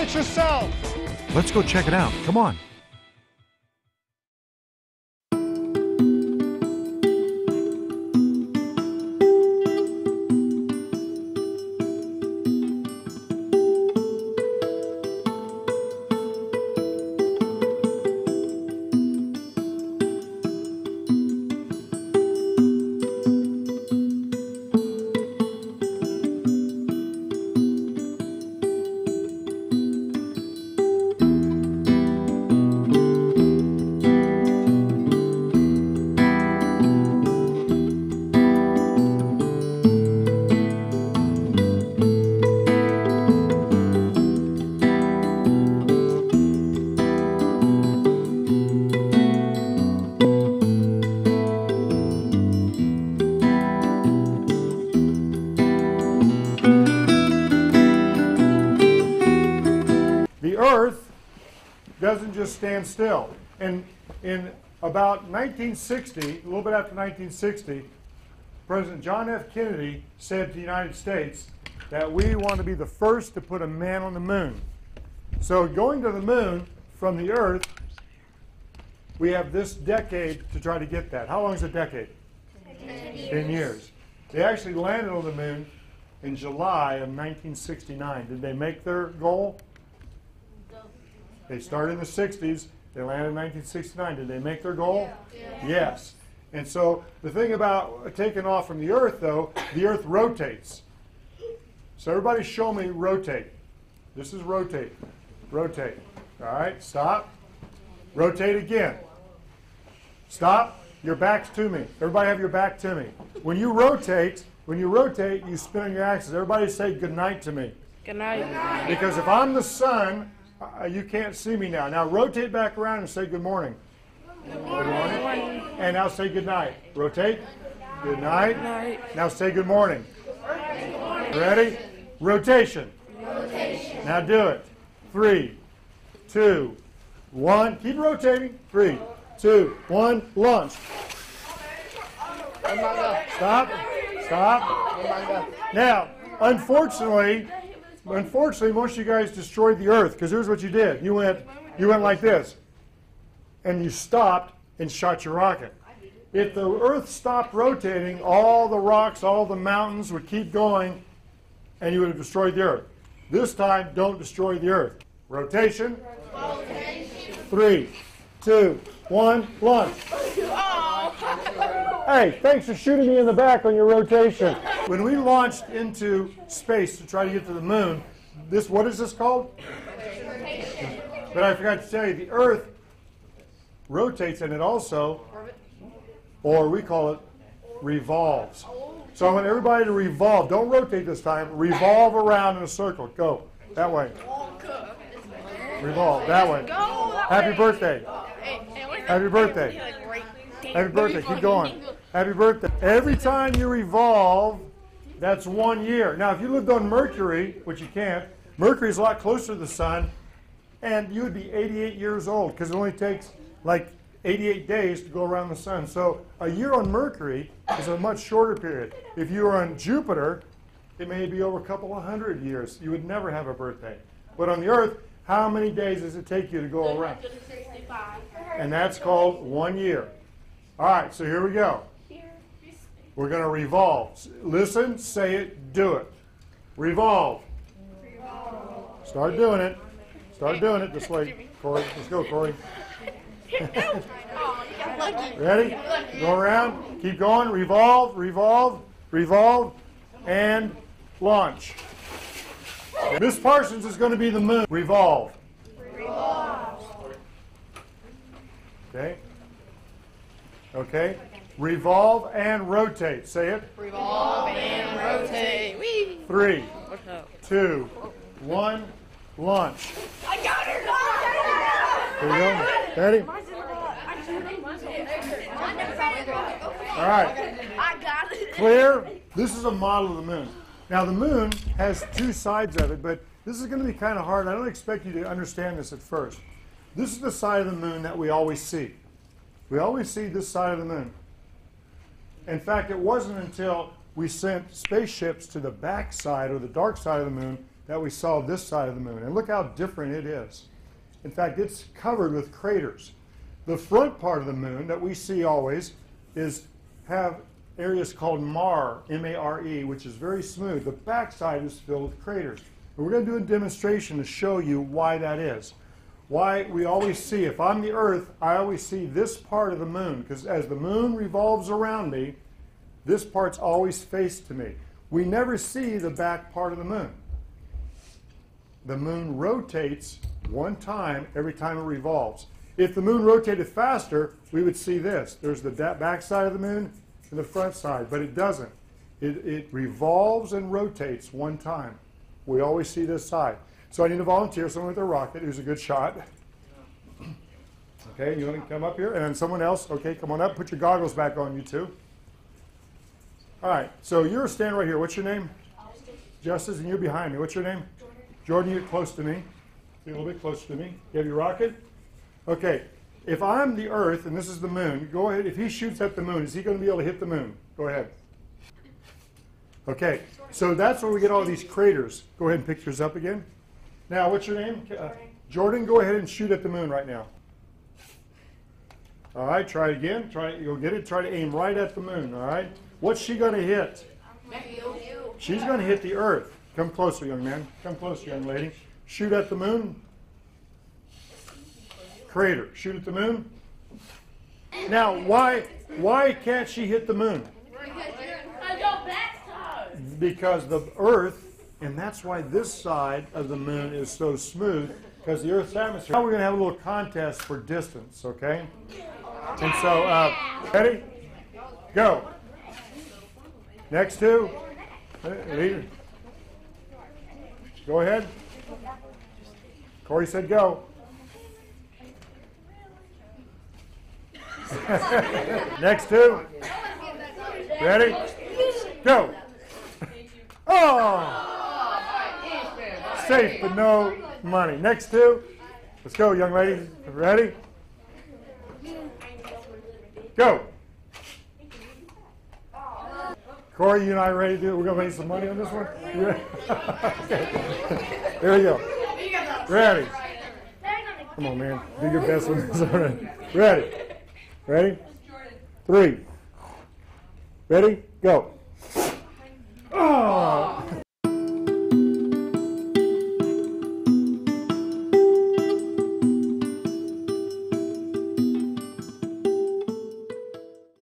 Try it yourself. Let's go check it out. Come on. The Earth doesn't just stand still. And in about 1960, a little bit after 1960, President John F. Kennedy said to the United States that we want to be the first to put a man on the moon. So going to the moon from the Earth, we have this decade to try to get that. How long is a decade? 10 years. They actually landed on the moon in July of 1969. Did they make their goal? They started in the 60s. They landed in 1969. Did they make their goal? Yeah. Yes. And so the thing about taking off from the Earth, though, the Earth rotates. So everybody show me rotate. This is rotate. Rotate. All right, stop. Rotate again. Stop. Your back's to me. Everybody have your back to me. When you rotate, you spin on your axis. Everybody say good night to me. Good night. Because if I'm the sun, you can't see me now. Now rotate back around and say good morning. Good morning. And now say good night. Rotate. Good night. Good night. Now say good morning. Ready? Rotation. Rotation. Now do it. 3, 2, 1. Keep rotating. 3, 2, 1. Launch. Stop. Stop. Now, unfortunately, most of you guys destroyed the Earth, because here's what you did. You went like this, and you stopped and shot your rocket. If the Earth stopped rotating, all the rocks, all the mountains would keep going, and you would have destroyed the Earth. This time, don't destroy the Earth. Rotation. 3, 2, 1, launch. Hey, thanks for shooting me in the back on your rotation. When we launched into space to try to get to the moon, what is this called? But I forgot to tell you, the Earth rotates, and it also, or we call it, revolves. So I want everybody to revolve. Don't rotate this time. Revolve around in a circle. Go. That way. Revolve. That way. Happy birthday. Happy birthday. Happy birthday. Keep going. Happy birthday. Every time you revolve, that's 1 year. Now, if you lived on Mercury, which you can't, Mercury is a lot closer to the sun, and you would be 88 years old, because it only takes like 88 days to go around the sun. So a year on Mercury is a much shorter period. If you were on Jupiter, it may be over a couple of hundred years. You would never have a birthday. But on the Earth, how many days does it take you to go around? And that's called 1 year. All right, so here we go. We're going to revolve. Listen, say it, do it. Revolve. Start doing it. Start doing it this way, Corey. Let's go, Corey. Ready? Go around. Keep going. Revolve, revolve, revolve, and launch. Miss Parsons is going to be the moon. Revolve. Revolve. Okay. Okay. Revolve and rotate. Say it. Revolve and rotate. Whee! 3, 2, 1, launch. I got her! There you go. Ready? All right. I got it. Clear? This is a model of the moon. Now, the moon has two sides of it, but this is going to be kind of hard. I don't expect you to understand this at first. This is the side of the moon that we always see. We always see this side of the moon. In fact, it wasn't until we sent spaceships to the back side or the dark side of the moon that we saw this side of the moon. And look how different it is. In fact, it's covered with craters. The front part of the moon that we see always have areas called Mare, M-A-R-E, which is very smooth. The back side is filled with craters. And we're going to do a demonstration to show you why that is. Why we always see, if I'm the Earth, I always see this part of the moon, because as the moon revolves around me, this part's always faced to me. We never see the back part of the moon. The moon rotates one time every time it revolves. If the moon rotated faster, we would see this. There's the back side of the moon and the front side, but it doesn't. It revolves and rotates one time. We always see this side. So I need a volunteer, someone with a rocket who's a good shot. Okay, you want to come up here? And then someone else, okay, come on up. Put your goggles back on, you two. All right, so you're standing right here. What's your name? Justice, and you're behind me. What's your name? Jordan, you're close to me. Be a little bit closer to me. You have your rocket? Okay, if I'm the Earth and this is the moon, go ahead. If he shoots at the moon, is he going to be able to hit the moon? Go ahead. Okay, so that's where we get all these craters. Go ahead and pick yours up again. Now, what's your name? Jordan, go ahead and shoot at the moon right now. All right, try it again. You'll get it. Try to aim right at the moon, all right? What's she going to hit? She's going to hit the Earth. Come closer, young man. Come closer, young lady. Shoot at the moon. Crater. Shoot at the moon. Now, why can't she hit the moon? Because the Earth, and that's why this side of the moon is so smooth, because the Earth's atmosphere. Now we're going to have a little contest for distance, okay? And so, ready? Go. Next two. Go ahead. Corey said go. Next two. Ready? Go. Oh! Safe, but no money. Next two. Let's go, young lady. Ready? Go. Corey, you and I are ready to do it? We're going to make some money on this one? Okay. There we go. Ready. Come on, man. Do your best on this already. Ready. Ready? 3. Ready? Go.